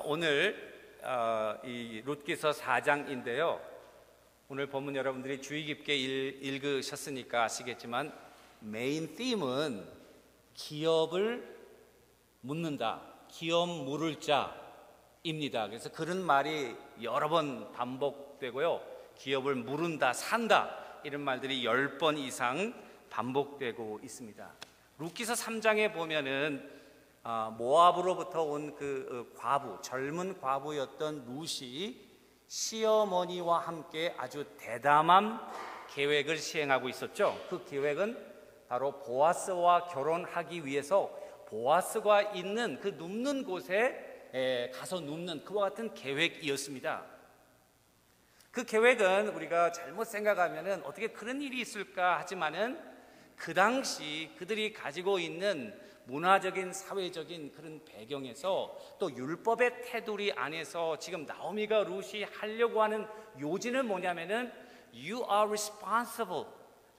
오늘 이 룻기서 4장인데요. 오늘 본문 여러분들이 주의 깊게 읽으셨으니까 아시겠지만 메인 팀은 기업을 묻는다, 기업 물을 자입니다. 그래서 그런 말이 여러 번 반복되고요. 기업을 물은다, 산다 이런 말들이 10번 이상 반복되고 있습니다. 룻기서 3장에 보면은 모압으로부터 온 그 과부, 젊은 과부였던 룻이 시어머니와 함께 아주 대담한 계획을 시행하고 있었죠. 그 계획은 바로 보아스와 결혼하기 위해서 보아스가 있는 그 눕는 곳에 가서 눕는 그와 같은 계획이었습니다. 그 계획은 우리가 잘못 생각하면은 어떻게 그런 일이 있을까 하지만은 그 당시 그들이 가지고 있는 문화적인 사회적인 그런 배경에서 또 율법의 테두리 안에서 지금 나오미가 룻이 하려고 하는 요지는 뭐냐면은 You are responsible.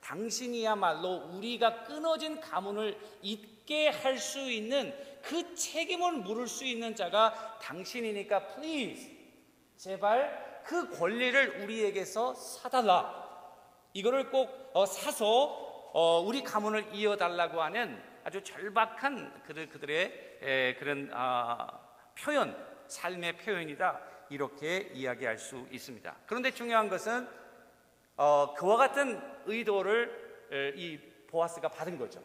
당신이야말로 우리가 끊어진 가문을 잇게 할 수 있는 그 책임을 물을 수 있는 자가 당신이니까 please 제발 그 권리를 우리에게서 사달라. 이거를 꼭 사서 우리 가문을 이어달라고 하는 아주 절박한 그들의 그런 표현, 삶의 표현이다 이렇게 이야기할 수 있습니다. 그런데 중요한 것은 그와 같은 의도를 이 보아스가 받은 거죠.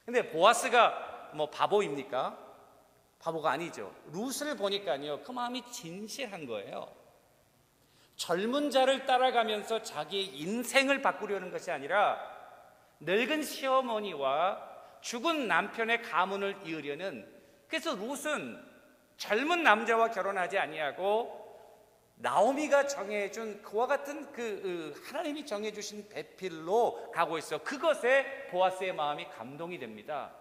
근데 보아스가 뭐 바보입니까? 바보가 아니죠. 룻을 보니까요 그 마음이 진실한 거예요. 젊은 자를 따라가면서 자기의 인생을 바꾸려는 것이 아니라 늙은 시어머니와 죽은 남편의 가문을 이으려는, 그래서 룻은 젊은 남자와 결혼하지 아니하고 나오미가 정해준 그와 같은 하나님이 정해주신 배필로 가고 있어. 그것에 보아스의 마음이 감동이 됩니다.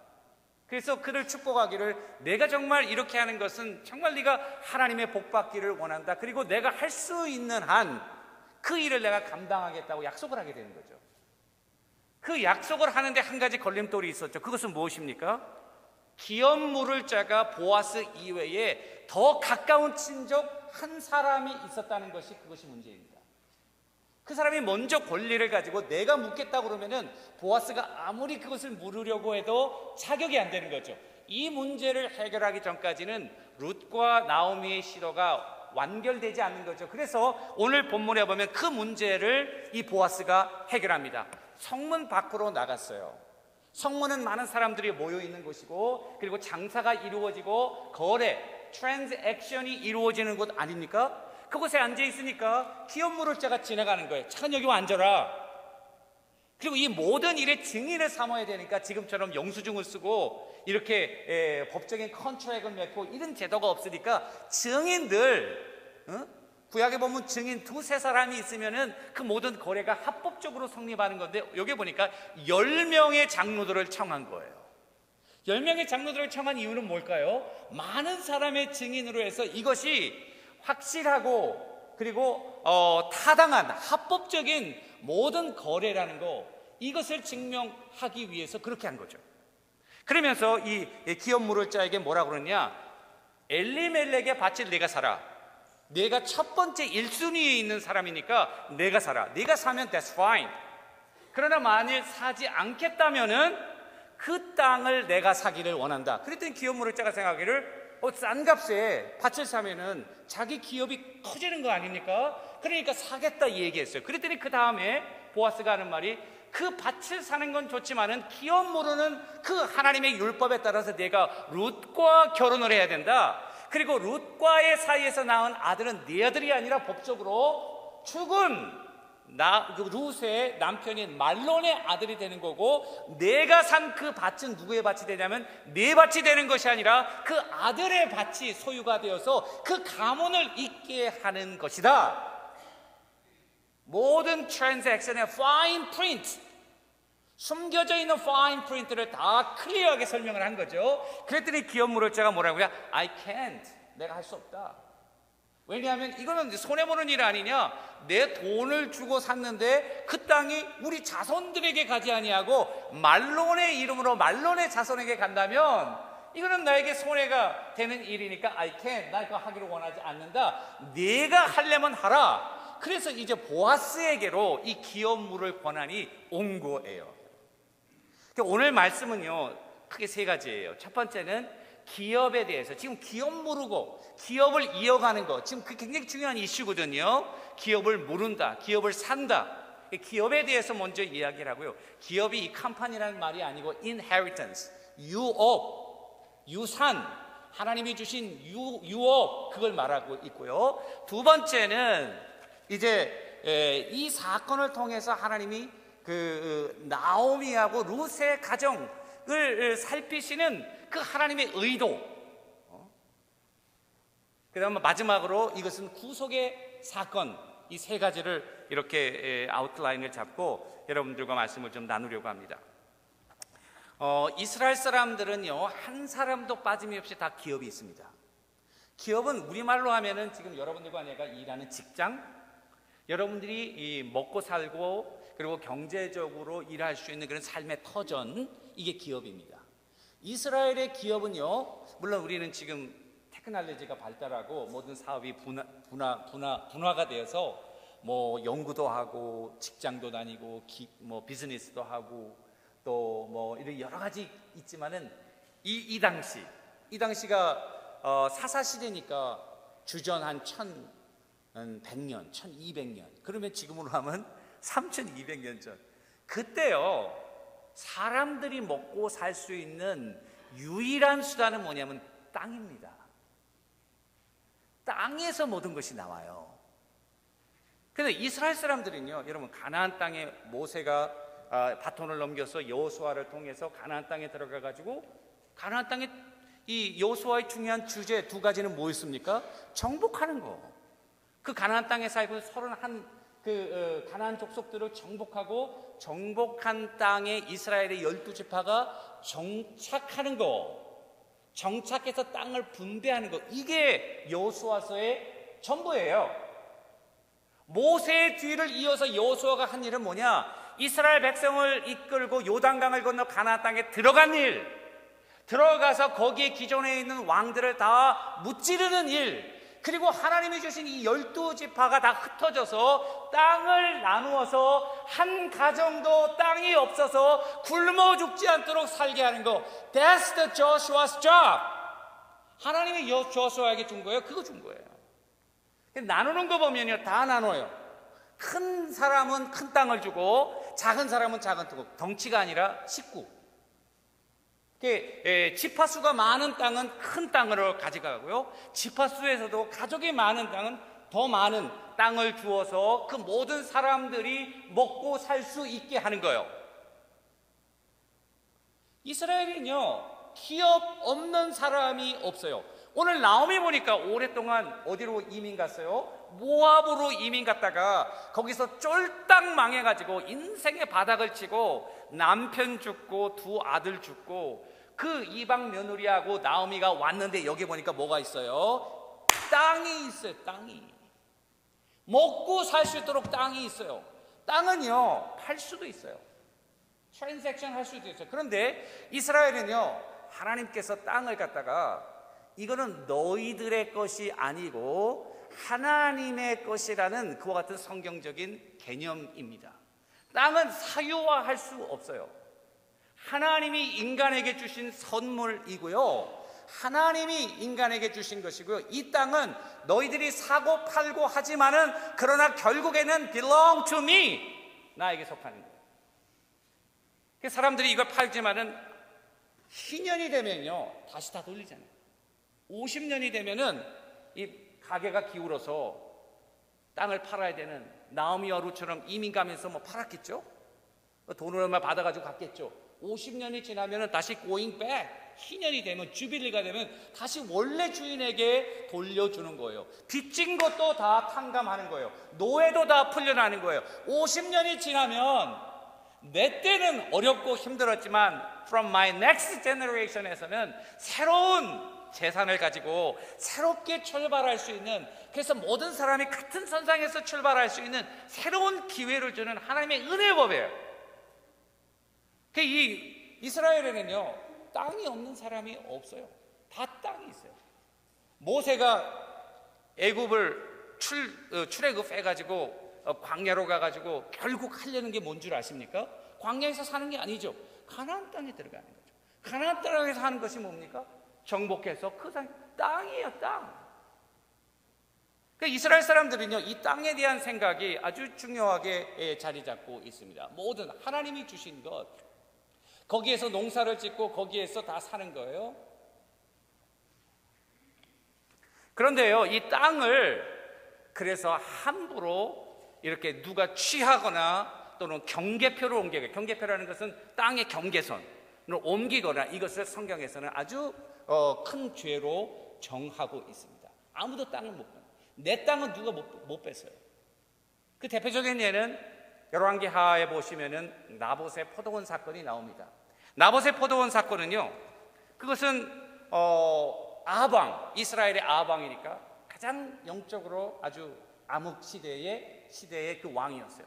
그래서 그를 축복하기를 내가 정말 이렇게 하는 것은 정말 네가 하나님의 복 받기를 원한다. 그리고 내가 할 수 있는 한 그 일을 내가 감당하겠다고 약속을 하게 되는 거죠. 그 약속을 하는데 한 가지 걸림돌이 있었죠. 그것은 무엇입니까? 기업 물을 자가 보아스 이외에 더 가까운 친족 한 사람이 있었다는 것이 그것이 문제입니다. 그 사람이 먼저 권리를 가지고 내가 묻겠다고 그러면은 보아스가 아무리 그것을 물으려고 해도 자격이 안 되는 거죠. 이 문제를 해결하기 전까지는 룻과 나오미의 시도가 완결되지 않는 거죠. 그래서 오늘 본문에 보면 그 문제를 이 보아스가 해결합니다. 성문 밖으로 나갔어요. 성문은 많은 사람들이 모여 있는 곳이고 그리고 장사가 이루어지고 거래, 트랜잭션이 이루어지는 곳 아닙니까? 그곳에 앉아 있으니까 기업 물을 자가 지나가는 거예요. 잠깐 여기 앉아라. 그리고 이 모든 일의 증인을 삼아야 되니까 지금처럼 영수증을 쓰고 이렇게 법적인 컨트랙을 맺고 이런 제도가 없으니까 증인들, 구약에 보면 증인 두세 사람이 있으면은 그 모든 거래가 합법적으로 성립하는 건데 여기 보니까 10명의 장로들을 청한 거예요. 10명의 장로들을 청한 이유는 뭘까요? 많은 사람의 증인으로 해서 이것이 확실하고 그리고 타당한 합법적인 모든 거래라는 거, 이것을 증명하기 위해서 그렇게 한 거죠. 그러면서 이 기업 물을 자에게 뭐라 그러냐? 엘리멜렉의 밭을 내가 사라. 내가 첫 번째 1순위에 있는 사람이니까 내가 사라. 네가 사면 that's fine. 그러나 만일 사지 않겠다면은 그 땅을 내가 사기를 원한다. 그랬더니 기업 물을 자가 생각하기를 싼 값에 밭을 사면은 자기 기업이 커지는 거 아닙니까? 그러니까 사겠다 이 얘기했어요. 그랬더니 그 다음에 보아스가 하는 말이 그 밭을 사는 건 좋지만은 기업 물으는 그 하나님의 율법에 따라서 내가 룻과 결혼을 해야 된다. 그리고 룻과의 사이에서 낳은 아들은 네 아들이 아니라 법적으로 죽은 룻의 남편인 말론의 아들이 되는 거고, 내가 산 그 밭은 누구의 밭이 되냐면 네 밭이 되는 것이 아니라 그 아들의 밭이 소유가 되어서 그 가문을 잇게 하는 것이다. 모든 트랜잭션의 파인 프린트, 숨겨져 있는 파인 프린트를 다 클리어하게 설명을 한 거죠. 그랬더니 기업 물을 자가 뭐라고요? I can't. 내가 할 수 없다. 왜냐하면 이거는 손해보는 일 아니냐? 내 돈을 주고 샀는데 그 땅이 우리 자손들에게 가지 아니하고 말론의 이름으로 말론의 자손에게 간다면 이거는 나에게 손해가 되는 일이니까 I can't, 나 이거 하기를 원하지 않는다. 네가 하려면 하라. 그래서 이제 보아스에게로 이 기업 물을 권한이 온 거예요. 오늘 말씀은요, 크게 세 가지예요. 첫 번째는 기업에 대해서, 지금 기업 물고 기업을 이어가는 거, 지금 그 굉장히 중요한 이슈거든요. 기업을 물은다, 기업을 산다. 기업에 대해서 먼저 이야기를 하고요. 기업이 이 컴퍼니라는 말이 아니고 inheritance, 유업, 유산, 하나님이 주신 유업, 그걸 말하고 있고요. 두 번째는 이제 이 사건을 통해서 하나님이 나오미하고 룻의 가정을 살피시는 그 하나님의 의도. 그 다음에 마지막으로 이것은 구속의 사건, 이 세 가지를 이렇게 아웃라인을 잡고 여러분들과 말씀을 좀 나누려고 합니다. 이스라엘 사람들은요, 한 사람도 빠짐없이 다 기업이 있습니다. 기업은 우리말로 하면은 지금 여러분들과 내가 일하는 직장, 여러분들이 먹고 살고 그리고 경제적으로 일할 수 있는 그런 삶의 터전, 이게 기업입니다. 이스라엘의 기업은요, 물론 우리는 지금 테크놀로지가 발달하고 모든 사업이 분화가 되어서 뭐 연구도 하고 직장도 다니고 뭐 비즈니스도 하고 또 뭐 이런 여러 가지 있지만은 이 당시가 사사 시대니까 주전 한 1100년, 1200년. 그러면 지금으로 하면 3200년 전. 그때요, 사람들이 먹고 살 수 있는 유일한 수단은 뭐냐면 땅입니다. 땅에서 모든 것이 나와요. 근데 이스라엘 사람들은요, 여러분, 가나안 땅에 모세가 바톤을 넘겨서 여호수아를 통해서 가나안 땅에 들어가 가지고, 가나안 땅에 이 여호수아의 중요한 주제 두 가지는 뭐였습니까? 정복하는 거. 그 가나안 땅에 살고 31 가나안 족속들을 정복하고, 정복한 땅에 이스라엘의 12지파가 정착하는 거, 정착해서 땅을 분배하는 거, 이게 여호수아서의 전부예요. 모세의 뒤를 이어서 여호수아가 한 일은 뭐냐? 이스라엘 백성을 이끌고 요단강을 건너 가나안 땅에 들어간 일, 들어가서 거기에 기존에 있는 왕들을 다 무찌르는 일, 그리고 하나님이 주신 이 12지파가 다 흩어져서 땅을 나누어서 한 가정도 땅이 없어서 굶어 죽지 않도록 살게 하는 거. That's the Joshua's job. 하나님이 조수아에게 준 거예요. 그거 준 거예요. 나누는 거 보면요, 다 나눠요. 큰 사람은 큰 땅을 주고 작은 사람은 작은 땅. 덩치가 아니라 식구. 지파수가 많은 땅은 큰 땅으로 가져가고요, 지파수에서도 가족이 많은 땅은 더 많은 땅을 주어서 그 모든 사람들이 먹고 살 수 있게 하는 거예요. 이스라엘은요, 기업 없는 사람이 없어요. 오늘 나오미 보니까 오랫동안 어디로 이민 갔어요? 모압으로 이민 갔다가 거기서 쫄딱 망해가지고 인생의 바닥을 치고 남편 죽고 두 아들 죽고, 그 이방 며느리하고 나오미가 왔는데 여기 보니까 뭐가 있어요? 땅이 있어요. 땅이. 먹고 살 수 있도록 땅이 있어요. 땅은요, 팔 수도 있어요. 트랜잭션 할 수도 있어요. 그런데 이스라엘은요, 하나님께서 땅을 갖다가 이거는 너희들의 것이 아니고 하나님의 것이라는 그와 같은 성경적인 개념입니다. 땅은 사유화할 수 없어요. 하나님이 인간에게 주신 선물이고요, 하나님이 인간에게 주신 것이고요, 이 땅은 너희들이 사고 팔고 하지만은 그러나 결국에는 belong to me, 나에게 속하는 거예요. 사람들이 이걸 팔지만은 10년이 되면요 다시 다 돌리잖아요. 50년이 되면은 이 가게가 기울어서 땅을 팔아야 되는 나오미와 룻처럼 이민 가면서 뭐 팔았겠죠? 돈을 얼마 받아가지고 갔겠죠? 50년이 지나면은 다시 going back, 희년이 되면, 주빌리가 되면 다시 원래 주인에게 돌려주는 거예요. 빚진 것도 다 탕감하는 거예요. 노예도 다 풀려나는 거예요. 50년이 지나면 내 때는 어렵고 힘들었지만 from my next generation에서는 새로운 재산을 가지고 새롭게 출발할 수 있는, 그래서 모든 사람이 같은 선상에서 출발할 수 있는 새로운 기회를 주는 하나님의 은혜의 법이에요. 이 이스라엘에는요, 땅이 없는 사람이 없어요. 다 땅이 있어요. 모세가 애굽을 출애굽해가지고 광야로 가가지고 결국 하려는 게 뭔 줄 아십니까? 광야에서 사는 게 아니죠. 가나안 땅에 들어가는 거죠. 가나안 땅에서 하는 것이 뭡니까? 정복해서 그 땅이에요, 땅. 그러니까 이스라엘 사람들은요, 이 땅에 대한 생각이 아주 중요하게 자리 잡고 있습니다. 모든 하나님이 주신 것, 거기에서 농사를 짓고 거기에서 다 사는 거예요. 그런데요, 이 땅을 그래서 함부로 이렇게 누가 취하거나 또는 경계표를 옮겨요. 경계표라는 것은 땅의 경계선을 옮기거나, 이것을 성경에서는 아주 큰 죄로 정하고 있습니다. 아무도 땅을 못 뺏어요. 내 땅은 누가 못 뺏어요. 그 대표적인 예는 열왕기하에 보시면은 나봇의 포도원 사건이 나옵니다. 나봇의 포도원 사건은요, 그것은 아방, 이스라엘의 아방이니까 가장 영적으로 아주 암흑 시대의 그 왕이었어요.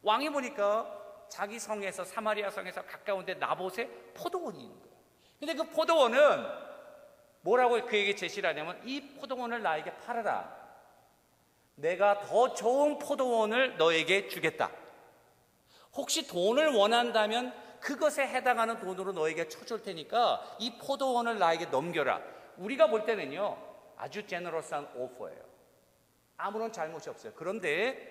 왕이 보니까 자기 성에서, 사마리아 성에서 가까운데 나봇의 포도원이 있는 거예요. 근데 그 포도원은 뭐라고 그에게 제시를 하냐면, 이 포도원을 나에게 팔아라. 내가 더 좋은 포도원을 너에게 주겠다. 혹시 돈을 원한다면 그것에 해당하는 돈으로 너에게 쳐줄 테니까 이 포도원을 나에게 넘겨라. 우리가 볼 때는요, 아주 제너러스한 오퍼예요. 아무런 잘못이 없어요. 그런데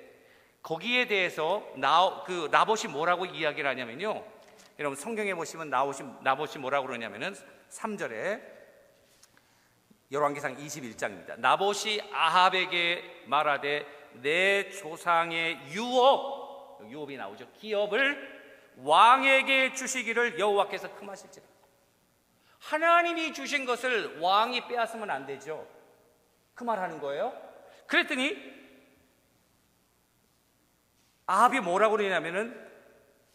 거기에 대해서 나봇이 뭐라고 이야기를 하냐면요, 여러분 성경에 보시면 나봇이 뭐라고 그러냐면은 3절에 열왕기상 21장입니다. 나봇이 아합에게 말하되 내 조상의 유업이 나오죠. 기업을 왕에게 주시기를 여호와께서 금하실지라. 하나님이 주신 것을 왕이 빼앗으면 안 되죠. 그 말하는 거예요. 그랬더니 아합이 뭐라고 그러냐면은,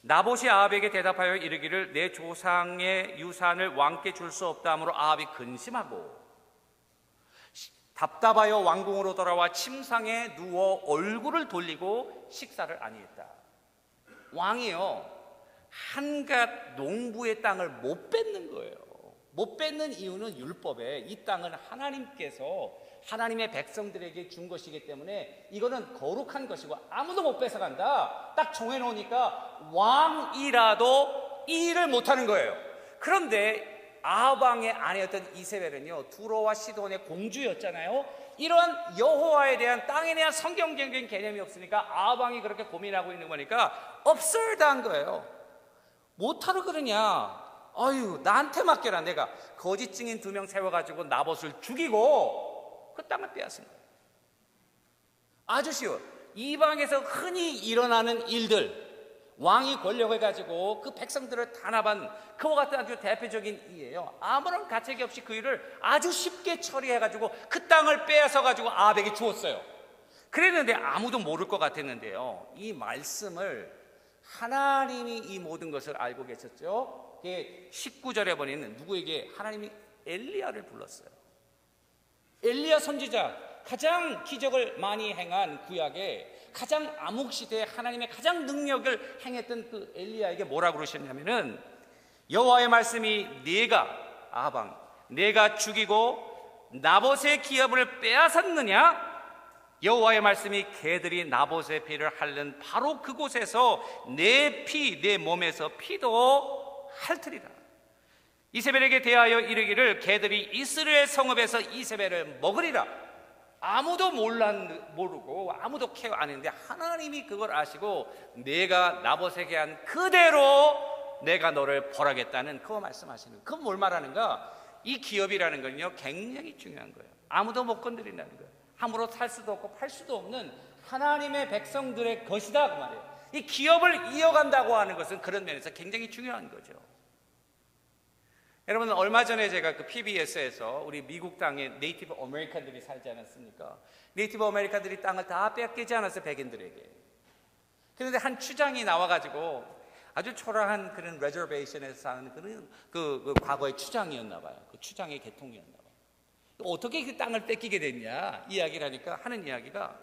나봇이 아합에게 대답하여 이르기를 내 조상의 유산을 왕께 줄 수 없다 하므로 아합이 근심하고 답답하여 왕궁으로 돌아와 침상에 누워 얼굴을 돌리고 식사를 아니했다. 왕이요, 한갓 농부의 땅을 못 뺏는 거예요. 못 뺏는 이유는 율법에 이 땅은 하나님께서 하나님의 백성들에게 준 것이기 때문에 이거는 거룩한 것이고 아무도 못 뺏어간다. 딱 정해놓으니까 왕이라도 이 일을 못하는 거예요. 그런데 아합왕의 아내였던 이세벨은요, 두로와 시돈의 공주였잖아요. 이런 여호와에 대한, 땅에 대한 성경적인 개념이 없으니까 아합왕이 그렇게 고민하고 있는 거니까 absurd한 거예요. 못하러 그러냐? 아유, 나한테 맡겨라. 내가 거짓 증인 2명 세워가지고 나봇을 죽이고 그 땅을 빼앗은 거예요. 아주 쉬워. 이방에서 흔히 일어나는 일들, 왕이 권력해가지고 그 백성들을 탄압한 그와 같은 아주 대표적인 일이에요. 아무런 가책이 없이 그 일을 아주 쉽게 처리해가지고 그 땅을 빼앗아가지고 아합에게 주었어요. 그랬는데 아무도 모를 것 같았는데요, 이 말씀을 하나님이 이 모든 것을 알고 계셨죠. 19절에 보니는 누구에게? 하나님이 엘리야를 불렀어요. 엘리야 선지자, 가장 기적을 많이 행한 구약에 가장 암흑시대에 하나님의 가장 능력을 행했던 그 엘리야에게 뭐라고 그러셨냐면은, 여호와의 말씀이 아합왕 내가 죽이고 나봇의 기업을 빼앗았느냐? 여호와의 말씀이 개들이 나봇의 피를 핥는 바로 그곳에서 내 몸에서 피도 핥으리라. 이세벨에게 대하여 이르기를 개들이 이스라엘 성읍에서 이세벨을 먹으리라. 아무도 모르고 아무도 케어 안 했는데 하나님이 그걸 아시고 내가 나봇에게 한 그대로 내가 너를 벌하겠다는 그거 말씀하시는. 그건 뭘 말하는가? 이 기업이라는 건요, 굉장히 중요한 거예요. 아무도 못 건드린다는 거예요. 함부로 살 수도 없고 팔 수도 없는 하나님의 백성들의 것이다, 그 말이에요. 이 기업을 이어간다고 하는 것은 그런 면에서 굉장히 중요한 거죠. 여러분, 얼마 전에 제가 그 PBS에서 우리 미국 땅에 네이티브 아메리칸들이 살지 않았습니까? 네이티브 아메리칸들이 땅을 다 뺏기지 않았어요, 백인들에게. 그런데 한 추장이 나와가지고 아주 초라한 그런 레저베이션에서 사는 그런 그 과거의 추장이었나 봐요. 그 추장의 계통이었나 봐요. 어떻게 그 땅을 뺏기게 됐냐 이야기를 하니까 하는 이야기가,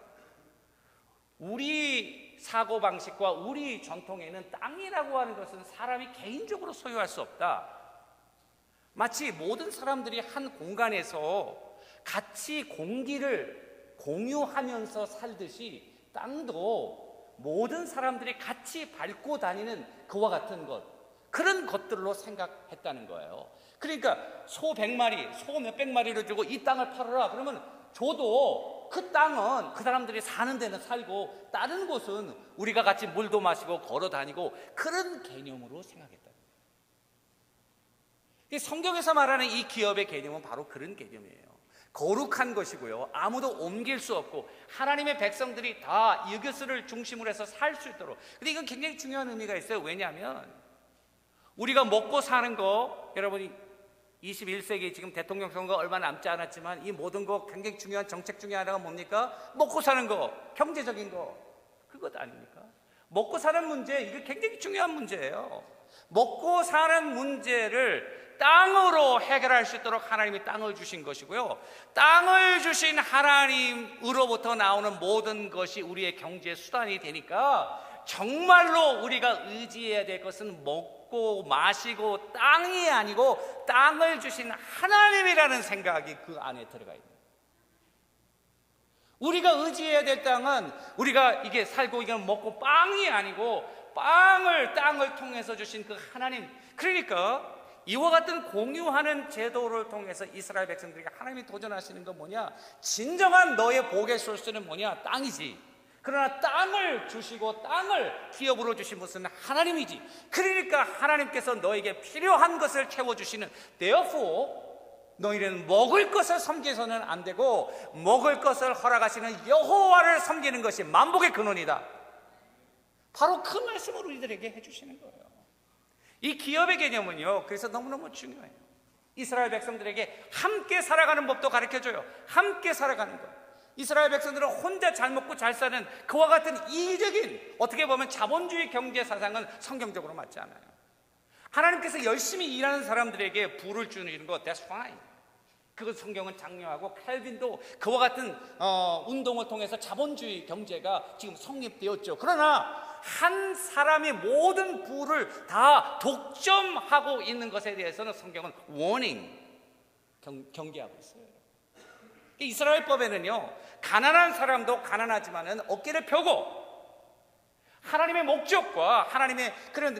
우리 사고방식과 우리 전통에는 땅이라고 하는 것은 사람이 개인적으로 소유할 수 없다. 마치 모든 사람들이 한 공간에서 같이 공기를 공유하면서 살듯이 땅도 모든 사람들이 같이 밟고 다니는 그와 같은 것, 그런 것들로 생각했다는 거예요. 그러니까 소 100마리, 소 몇백 마리를 주고 이 땅을 팔아라 그러면 저도 그 땅은 그 사람들이 사는 데는 살고 다른 곳은 우리가 같이 물도 마시고 걸어 다니고 그런 개념으로 생각했다. 성경에서 말하는 이 기업의 개념은 바로 그런 개념이에요. 거룩한 것이고요, 아무도 옮길 수 없고 하나님의 백성들이 다 이것을 중심으로 해서 살 수 있도록. 근데 이건 굉장히 중요한 의미가 있어요. 왜냐하면 우리가 먹고 사는 거, 여러분이 21세기 지금 대통령 선거가 얼마 남지 않았지만 이 모든 거 굉장히 중요한 정책 중에 하나가 뭡니까? 먹고 사는 거, 경제적인 거, 그것 아닙니까? 먹고 사는 문제, 이게 굉장히 중요한 문제예요. 먹고 사는 문제를 땅으로 해결할 수 있도록 하나님이 땅을 주신 것이고요, 땅을 주신 하나님으로부터 나오는 모든 것이 우리의 경제 수단이 되니까 정말로 우리가 의지해야 될 것은 먹고 마시고 땅이 아니고 땅을 주신 하나님이라는 생각이 그 안에 들어가 있는 거예요. 우리가 의지해야 될 땅은 우리가 이게 살고 이건 먹고 빵이 아니고 땅을 통해서 주신 그 하나님. 그러니까 이와 같은 공유하는 제도를 통해서 이스라엘 백성들에게 하나님이 도전하시는 건 뭐냐? 진정한 너의 복의 소스는 뭐냐? 땅이지. 그러나 땅을 주시고 땅을 기업으로 주신 것은 하나님이지. 그러니까 하나님께서 너에게 필요한 것을 채워주시는, therefore 너희는 먹을 것을 섬겨서는 안 되고 먹을 것을 허락하시는 여호와를 섬기는 것이 만복의 근원이다. 바로 그 말씀을 우리들에게 해주시는 거예요. 이 기업의 개념은요, 그래서 너무너무 중요해요. 이스라엘 백성들에게 함께 살아가는 법도 가르쳐줘요. 함께 살아가는 것. 이스라엘 백성들은 혼자 잘 먹고 잘 사는 그와 같은 이기적인, 어떻게 보면 자본주의 경제 사상은 성경적으로 맞지 않아요. 하나님께서 열심히 일하는 사람들에게 부를 주는 것, that's fine. 그것 성경은 장려하고, 칼빈도 그와 같은 운동을 통해서 자본주의 경제가 지금 성립되었죠. 그러나 한 사람이 모든 부를 다 독점하고 있는 것에 대해서는 성경은 warning, 경계하고 있어요. 이스라엘법에는요, 가난한 사람도 가난하지만은 어깨를 펴고 하나님의 목적과 하나님의 그런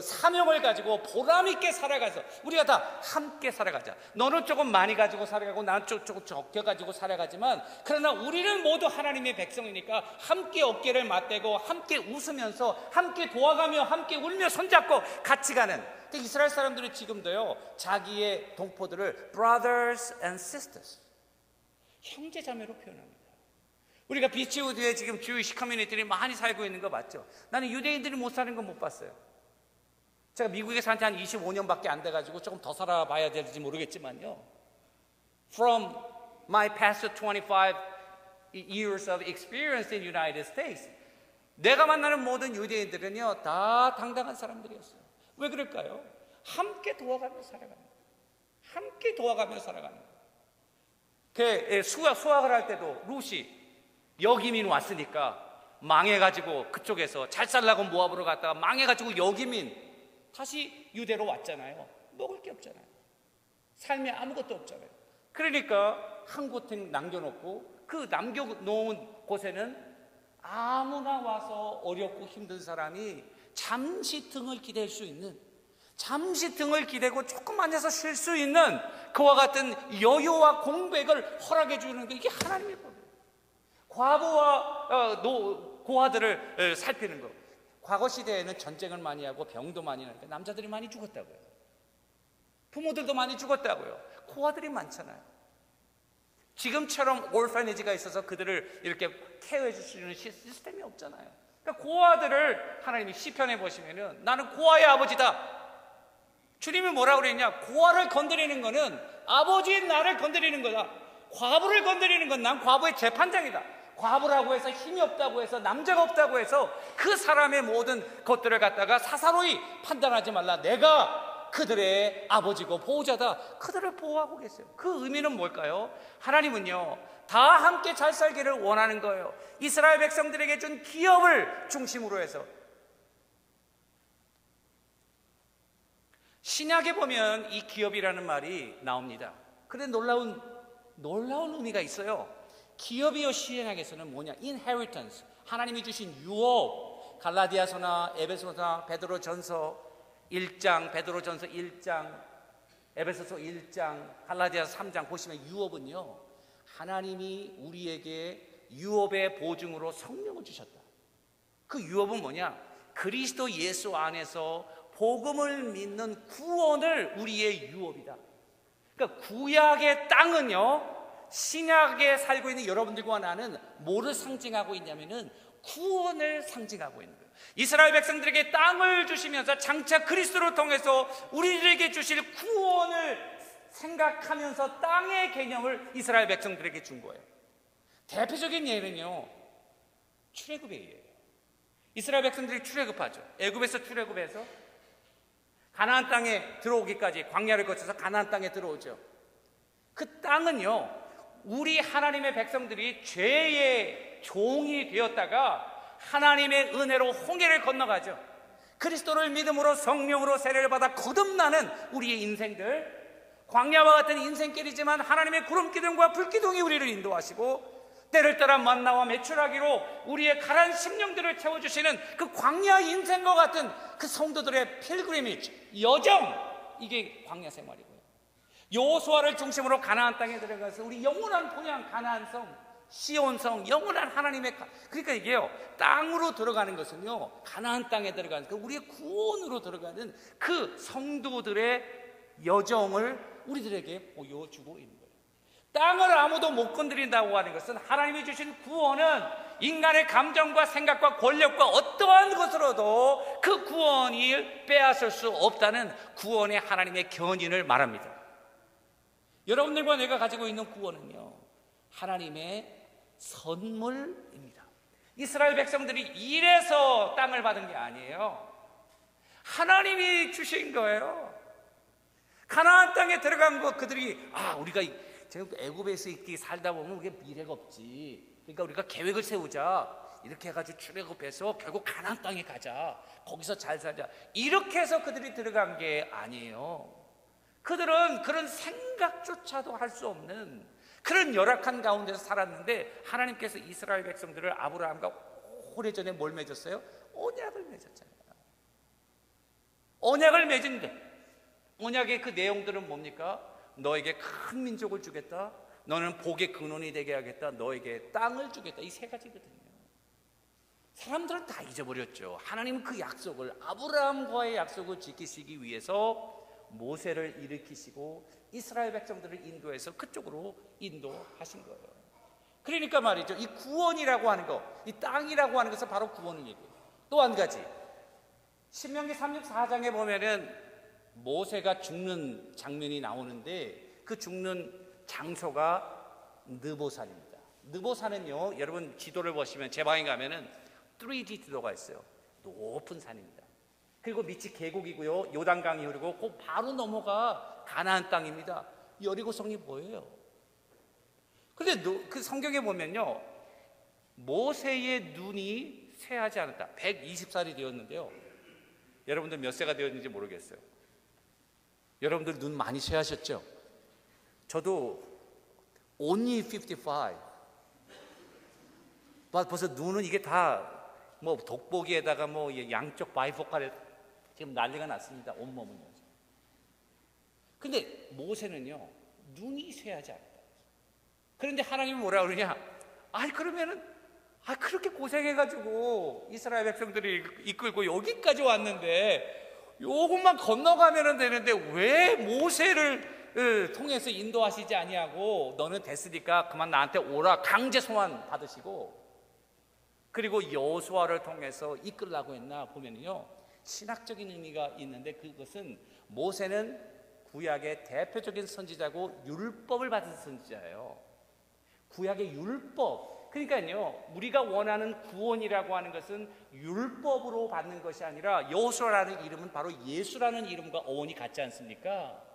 사명을 가지고 보람 있게 살아가서 우리가 다 함께 살아가자. 너는 조금 많이 가지고 살아가고 나는 조금 적게 가지고 살아가지만, 그러나 우리는 모두 하나님의 백성이니까 함께 어깨를 맞대고 함께 웃으면서 함께 도와가며 함께 울며 손잡고 같이 가는. 이스라엘 사람들은 지금도요, 자기의 동포들을 brothers and sisters, 형제 자매로 표현합니다. 우리가 비치우드에 지금 주이시 커뮤니티들이 많이 살고 있는 거 맞죠? 나는 유대인들이 못 사는 건 못 봤어요. 제가 미국에 산 지 한 25년밖에 안 돼가지고 조금 더 살아봐야 될지 모르겠지만요, From my past 25 years of experience in United States, 내가 만나는 모든 유대인들은요 다 당당한 사람들이었어요. 왜 그럴까요? 함께 도와가며 살아가는 거예요. 함께 도와가며 살아가는 거예요. 수학을 할 때도 루시 여기민 왔으니까 망해가지고 그쪽에서 잘 살라고 모압으로 갔다가 망해가지고 여기민 다시 유대로 왔잖아요. 먹을 게 없잖아요. 삶에 아무것도 없잖아요. 그러니까 한 곳에 남겨놓고 그 남겨놓은 곳에는 아무나 와서 어렵고 힘든 사람이 잠시 등을 기댈 수 있는, 잠시 등을 기대고 조금 앉아서 쉴 수 있는 그와 같은 여유와 공백을 허락해 주는 게, 이게 하나님의 법이에요. 과부와 고아들을 살피는 거. 과거 시대에는 전쟁을 많이 하고 병도 많이 나니까 남자들이 많이 죽었다고요. 부모들도 많이 죽었다고요. 고아들이 많잖아요. 지금처럼 올파니지가 있어서 그들을 이렇게 케어해 줄 수 있는 시스템이 없잖아요. 그러니까 고아들을 하나님이 시편에 보시면은 나는 고아의 아버지다. 주님이 뭐라고 그랬냐? 고아를 건드리는 거는 아버지인 나를 건드리는 거다. 과부를 건드리는 건 난 과부의 재판장이다. 과부라고 해서 힘이 없다고 해서 남자가 없다고 해서 그 사람의 모든 것들을 갖다가 사사로이 판단하지 말라. 내가 그들의 아버지고 보호자다. 그들을 보호하고 계세요. 그 의미는 뭘까요? 하나님은요 다 함께 잘 살기를 원하는 거예요. 이스라엘 백성들에게 준 기업을 중심으로 해서 신약에 보면 이 기업이라는 말이 나옵니다. 그런데 놀라운 의미가 있어요. 기업이요, 신약에서는 뭐냐? inheritance, 하나님이 주신 유업. 갈라디아서나 에베소나 베드로전서 1장, 베드로전서 1장, 에베소서 1장, 갈라디아서 3장 보시면 유업은요, 하나님이 우리에게 유업의 보증으로 성령을 주셨다. 그 유업은 뭐냐? 그리스도 예수 안에서 복음을 믿는 구원을 우리의 유업이다. 그러니까 구약의 땅은요, 신약에 살고 있는 여러분들과 나는 뭐를 상징하고 있냐면은 구원을 상징하고 있는 거예요. 이스라엘 백성들에게 땅을 주시면서 장차 그리스도를 통해서 우리들에게 주실 구원을 생각하면서 땅의 개념을 이스라엘 백성들에게 준 거예요. 대표적인 예는요, 출애굽의 예예요. 이스라엘 백성들이 출애굽하죠. 애굽에서 출애굽해서 가나안 땅에 들어오기까지 광야를 거쳐서 가나안 땅에 들어오죠. 그 땅은요, 우리 하나님의 백성들이 죄의 종이 되었다가 하나님의 은혜로 홍해를 건너가죠. 그리스도를 믿음으로 성령으로 세례를 받아 거듭나는 우리의 인생들, 광야와 같은 인생길이지만 하나님의 구름기둥과 불기둥이 우리를 인도하시고 때를 따라 만나와 메추라기로 우리의 가란 심령들을 채워주시는 그 광야 인생과 같은 그 성도들의 필그리미지, 여정, 이게 광야 생활이고요. 여호수아를 중심으로 가나안 땅에 들어가서 우리 영원한 본향 가나안성, 시온성, 영원한 하나님의 그러니까 이게요, 땅으로 들어가는 것은요, 가나안 땅에 들어가는 그 우리의 구원으로 들어가는 그 성도들의 여정을 우리들에게 보여주고 있는 거예요. 땅을 아무도 못 건드린다고 하는 것은 하나님이 주신 구원은 인간의 감정과 생각과 권력과 어떠한 것으로도 그 구원이 빼앗을 수 없다는 구원의 하나님의 견인을 말합니다. 여러분들과 내가 가지고 있는 구원은요, 하나님의 선물입니다. 이스라엘 백성들이 이래서 땅을 받은 게 아니에요. 하나님이 주신 거예요. 가나안 땅에 들어간 거 그들이 우리가 지금 애굽에서 이렇게 살다 보면 우리가 미래가 없지. 그러니까 우리가 계획을 세우자. 이렇게 해가지고 출애굽해서 결국 가나안 땅에 가자. 거기서 잘 살자. 이렇게 해서 그들이 들어간 게 아니에요. 그들은 그런 생각조차도 할 수 없는 그런 열악한 가운데서 살았는데 하나님께서 이스라엘 백성들을 아브라함과 오래전에 뭘 맺었어요? 언약을 맺었잖아요. 언약을 맺은데 언약의 그 내용들은 뭡니까? 너에게 큰 민족을 주겠다. 너는 복의 근원이 되게 하겠다. 너에게 땅을 주겠다. 이 세 가지거든요. 사람들은 다 잊어버렸죠. 하나님은 그 약속을, 아브라함과의 약속을 지키시기 위해서 모세를 일으키시고 이스라엘 백성들을 인도해서 그쪽으로 인도하신 거예요. 그러니까 말이죠, 이 구원이라고 하는 거, 이 땅이라고 하는 것은 바로 구원을 얘기해요. 또 한 가지, 신명기 34장에 보면은 모세가 죽는 장면이 나오는데 그 죽는 장소가 느보산입니다. 느보산은요, 여러분 지도를 보시면 제 방에 가면은 3D 지도가 있어요. 높은 산입니다. 그리고 밑이 계곡이고요, 요단강이 흐르고 그 바로 넘어가 가나안 땅입니다. 여리고성이 보여요. 그런데 그 성경에 보면요, 모세의 눈이 쇠하지 않았다. 120살이 되었는데요. 여러분들 몇 세가 되었는지 모르겠어요. 여러분들 눈 많이 쇠하셨죠? 저도 only 55. 벌써 눈은 이게 다 뭐 돋보기에다가 뭐 양쪽 바이포칼에 지금 난리가 났습니다. 온몸은요. 근데 모세는요, 눈이 쇠하지 않았다. 그런데 하나님이 뭐라 그러냐? 그러면은 그렇게 고생해가지고 이스라엘 백성들이 이끌고 여기까지 왔는데 요것만 건너가면 되는데 왜 모세를 통해서 인도하시지 아니하고 너는 됐으니까 그만 나한테 오라 강제 소환 받으시고 그리고 여호수아를 통해서 이끌라고 했나 보면요, 신학적인 의미가 있는데 그것은 모세는 구약의 대표적인 선지자고 율법을 받은 선지자예요. 구약의 율법, 그러니까요, 우리가 원하는 구원이라고 하는 것은 율법으로 받는 것이 아니라 여호수아라는 이름은 바로 예수라는 이름과 어원이 같지 않습니까?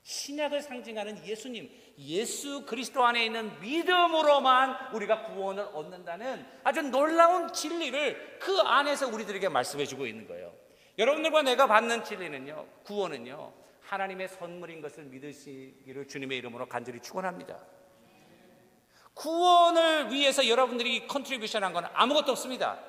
신약을 상징하는 예수님, 예수 그리스도 안에 있는 믿음으로만 우리가 구원을 얻는다는 아주 놀라운 진리를 그 안에서 우리들에게 말씀해 주고 있는 거예요. 여러분들과 내가 받는 진리는요, 구원은요, 하나님의 선물인 것을 믿으시기를 주님의 이름으로 간절히 축원합니다. 구원을 위해서 여러분들이 컨트리뷰션한 건 아무것도 없습니다.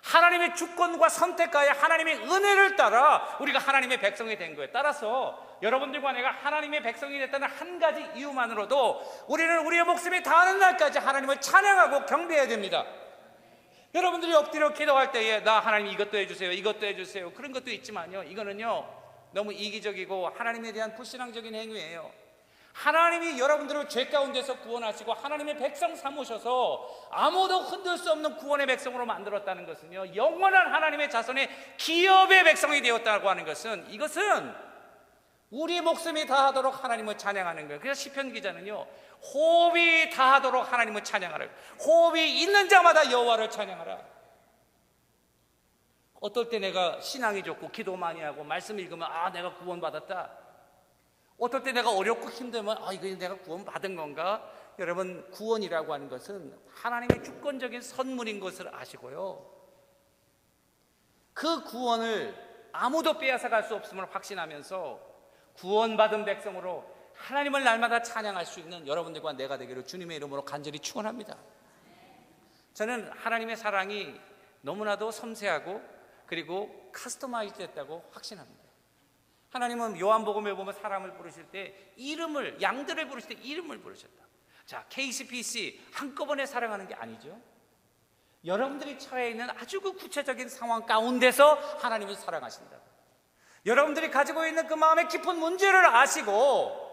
하나님의 주권과 선택과의 하나님의 은혜를 따라 우리가 하나님의 백성이 된 거예요. 따라서 여러분들과 내가 하나님의 백성이 됐다는 한 가지 이유만으로도 우리는 우리의 목숨이 다하는 날까지 하나님을 찬양하고 경배해야 됩니다. 여러분들이 엎드려 기도할 때에 나 하나님 이것도 해주세요, 이것도 해주세요, 그런 것도 있지만요, 이거는요 너무 이기적이고 하나님에 대한 불신앙적인 행위예요. 하나님이 여러분들을 죄 가운데서 구원하시고 하나님의 백성 삼으셔서 아무도 흔들 수 없는 구원의 백성으로 만들었다는 것은요, 영원한 하나님의 자손의 기업의 백성이 되었다고 하는 것은, 이것은 우리 목숨이 다하도록 하나님을 찬양하는 거예요. 그래서 시편 기자는요, 호흡이 다하도록 하나님을 찬양하라, 호흡이 있는 자마다 여호와를 찬양하라. 어떨 때 내가 신앙이 좋고 기도 많이 하고 말씀 읽으면 아 내가 구원받았다. 어떨 때 내가 어렵고 힘들면 아 이거 내가 구원받은 건가? 여러분, 구원이라고 하는 것은 하나님의 주권적인 선물인 것을 아시고요, 그 구원을 아무도 빼앗아갈 수 없음을 확신하면서 구원받은 백성으로 하나님을 날마다 찬양할 수 있는 여러분들과 내가 되기를 주님의 이름으로 간절히 축원합니다. 저는 하나님의 사랑이 너무나도 섬세하고 그리고 카스터마이즈 됐다고 확신합니다. 하나님은 요한복음에 보면 사람을 부르실 때 이름을, 양들을 부르실 때 이름을 부르셨다. 자, KCPC 한꺼번에 사랑하는 게 아니죠. 여러분들이 처해 있는 아주 그 구체적인 상황 가운데서 하나님을 사랑하신다. 여러분들이 가지고 있는 그 마음의 깊은 문제를 아시고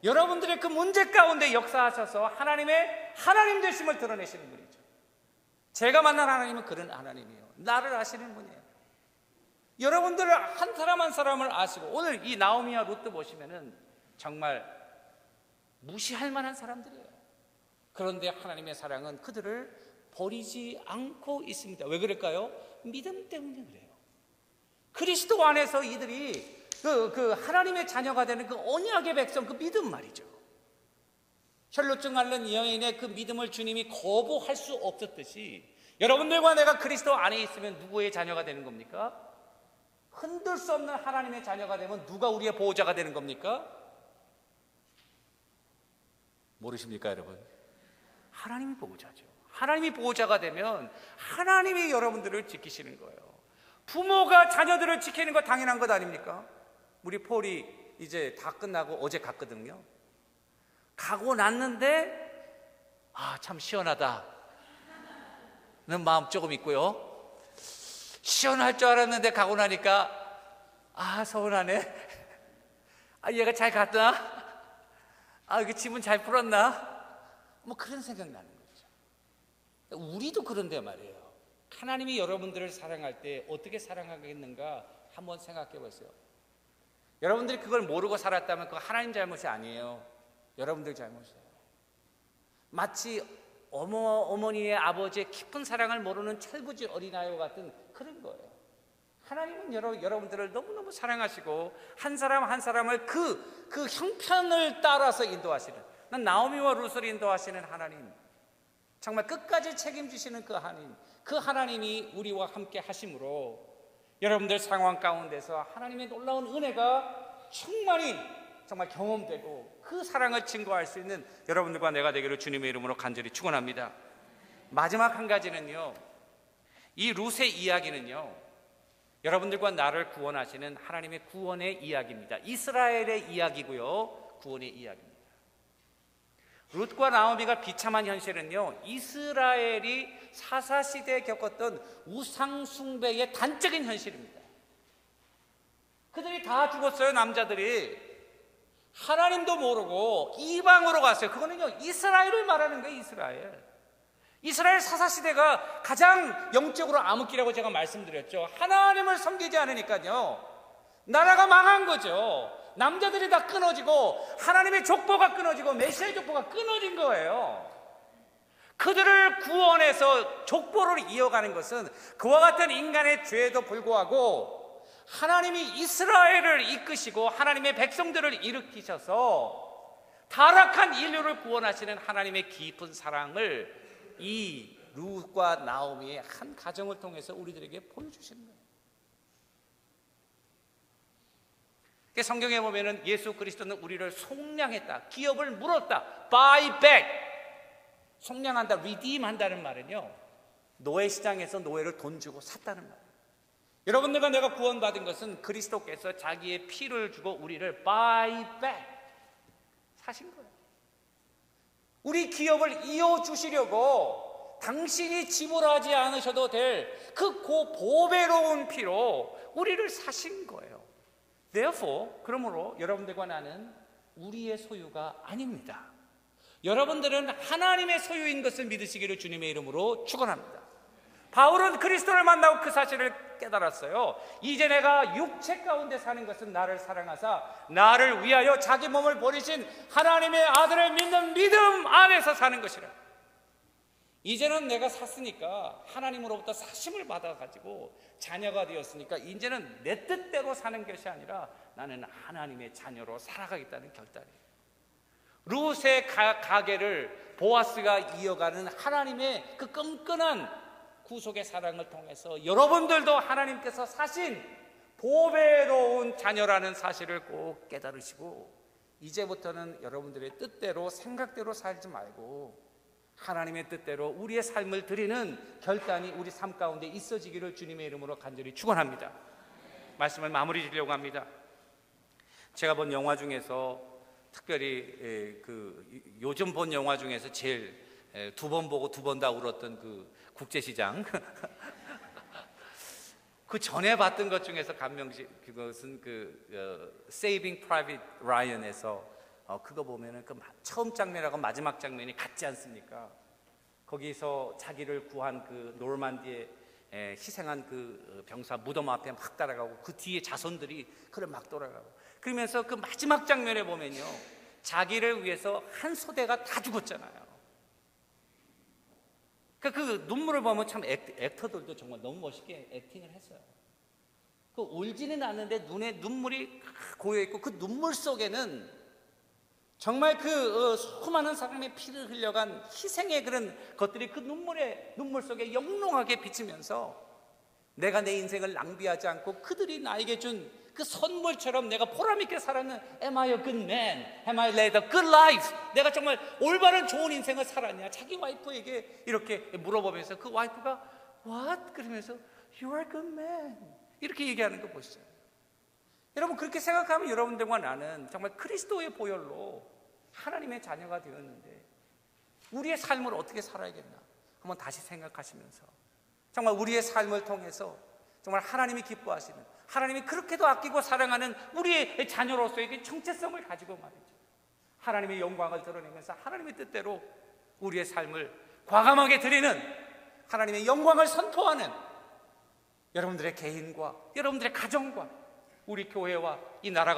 여러분들의 그 문제 가운데 역사하셔서 하나님의 하나님 되심을 드러내시는 분이죠. 제가 만난 하나님은 그런 하나님이에요. 나를 아시는 분이에요. 여러분들을 한 사람 한 사람을 아시고, 오늘 이 나오미와 룻도 보시면은 정말 무시할 만한 사람들이에요. 그런데 하나님의 사랑은 그들을 버리지 않고 있습니다. 왜 그럴까요? 믿음 때문에 그래요. 그리스도 안에서 이들이 그 하나님의 자녀가 되는 그 언약의 백성, 그 믿음 말이죠. 혈루증 앓는 여인의 그 믿음을 주님이 거부할 수 없었듯이 여러분들과 내가 그리스도 안에 있으면 누구의 자녀가 되는 겁니까? 흔들 수 없는 하나님의 자녀가 되면 누가 우리의 보호자가 되는 겁니까? 모르십니까 여러분? 하나님이 보호자죠. 하나님이 보호자가 되면 하나님이 여러분들을 지키시는 거예요. 부모가 자녀들을 지키는 거 당연한 것 아닙니까? 우리 폴이 이제 다 끝나고 어제 갔거든요. 가고 났는데 아 참 시원하다 는 마음 조금 있고요, 시원할 줄 알았는데 가고 나니까 아 서운하네. 아 얘가 잘 갔나? 아 이게 짐은 잘 풀었나? 뭐 그런 생각 나는 거죠. 우리도 그런데 말이에요. 하나님이 여러분들을 사랑할 때 어떻게 사랑하겠는가 한번 생각해 보세요. 여러분들이 그걸 모르고 살았다면 그거 하나님 잘못이 아니에요. 여러분들 잘못이에요. 마치 어머니의 아버지의 깊은 사랑을 모르는 철부지 어린아이와 같은 그런 거예요. 하나님은 여러분들을 너무너무 사랑하시고 한 사람 한 사람을 그 형편을 따라서 인도하시는, 난 나오미와 룻을 인도하시는 하나님, 정말 끝까지 책임지시는 그 하나님, 그 하나님이 우리와 함께 하심으로 여러분들 상황 가운데서 하나님의 놀라운 은혜가 충만히 정말 경험되고 그 사랑을 증거할 수 있는 여러분들과 내가 되기를 주님의 이름으로 간절히 축원합니다. 마지막 한 가지는요, 이 룻의 이야기는요, 여러분들과 나를 구원하시는 하나님의 구원의 이야기입니다. 이스라엘의 이야기고요, 구원의 이야기입니다. 룻과 나오미가 비참한 현실은요, 이스라엘이 사사시대에 겪었던 우상숭배의 단적인 현실입니다. 그들이 다 죽었어요. 남자들이 하나님도 모르고 이방으로 갔어요. 그거는요 이스라엘을 말하는 거예요. 이스라엘 사사시대가 가장 영적으로 암흑기라고 제가 말씀드렸죠. 하나님을 섬기지 않으니까요 나라가 망한 거죠. 남자들이 다 끊어지고 하나님의 족보가 끊어지고 메시아의 족보가 끊어진 거예요. 그들을 구원해서 족보를 이어가는 것은 그와 같은 인간의 죄에도 불구하고 하나님이 이스라엘을 이끄시고 하나님의 백성들을 일으키셔서 타락한 인류를 구원하시는 하나님의 깊은 사랑을 이 룻과 나오미의 한 가정을 통해서 우리들에게 보여주시는 거예요. 성경에 보면은 예수 그리스도는 우리를 속량했다, 기업을 물었다, buy back. 속량한다, redeem 한다는 말은요, 노예시장에서 노예를 돈 주고 샀다는 말이에요. 여러분들과 내가 구원받은 것은 그리스도께서 자기의 피를 주고 우리를 buy back 사신 거예요. 우리 기업을 이어주시려고 당신이 지불하지 않으셔도 될 그 보배로운 피로 우리를 사신 거예요. Therefore, 그러므로 여러분들과 나는 우리의 소유가 아닙니다. 여러분들은 하나님의 소유인 것을 믿으시기를 주님의 이름으로 축원합니다. 바울은 그리스도를 만나고 그 사실을 깨달았어요. 이제 내가 육체 가운데 사는 것은 나를 사랑하사 나를 위하여 자기 몸을 버리신 하나님의 아들을 믿는 믿음 안에서 사는 것이라. 이제는 내가 샀으니까, 하나님으로부터 사심을 받아가지고 자녀가 되었으니까 이제는 내 뜻대로 사는 것이 아니라 나는 하나님의 자녀로 살아가겠다는 결단이에요. 룻의 가게를 보아스가 이어가는 하나님의 그 끈끈한 구속의 사랑을 통해서 여러분들도 하나님께서 사신 보배로운 자녀라는 사실을 꼭 깨달으시고, 이제부터는 여러분들의 뜻대로 생각대로 살지 말고 하나님의 뜻대로 우리의 삶을 드리는 결단이 우리 삶 가운데 있어지기를 주님의 이름으로 간절히 축원합니다. 말씀을 마무리 지으려고 합니다. 제가 본 영화 중에서 특별히 요즘 본 영화 중에서 제일 두 번 보고 두 번 다 울었던 그 국제시장 그 전에 봤던 것 중에서 그것은 Saving Private Ryan에서 그거 보면은 그 처음 장면하고 마지막 장면이 같지 않습니까? 거기서 자기를 구한 그 노르만디에 희생한 그 병사 무덤 앞에 막 따라가고 그 뒤에 자손들이 그를 막 돌아가고, 그러면서 그 마지막 장면에 보면요, 자기를 위해서 한 소대가 다 죽었잖아요. 그 눈물을 보면 참 액터들도 정말 너무 멋있게 액팅을 했어요. 그 울지는 않는데 눈에 눈물이 고여있고 그 눈물 속에는 정말 그 수많은 사람의 피를 흘려간 희생의 그런 것들이 그 눈물 속에 영롱하게 비치면서 내가 내 인생을 낭비하지 않고 그들이 나에게 준 그 선물처럼 내가 보람있게 살았는 Am I a good man? Am I led a good life? 내가 정말 올바른 좋은 인생을 살았냐? 자기 와이프에게 이렇게 물어보면서 그 와이프가 What? 그러면서 You are a good man 이렇게 얘기하는 거 보시죠. 여러분, 그렇게 생각하면 여러분들과 나는 정말 그리스도의 보혈로 하나님의 자녀가 되었는데 우리의 삶을 어떻게 살아야겠나 한번 다시 생각하시면서 정말 우리의 삶을 통해서 정말 하나님이 기뻐하시는, 하나님이 그렇게도 아끼고 사랑하는 우리의 자녀로서의 정체성을 가지고 말이죠, 하나님의 영광을 드러내면서 하나님의 뜻대로 우리의 삶을 과감하게 드리는, 하나님의 영광을 선포하는 여러분들의 개인과 여러분들의 가정과 우리 교회와 이 나라가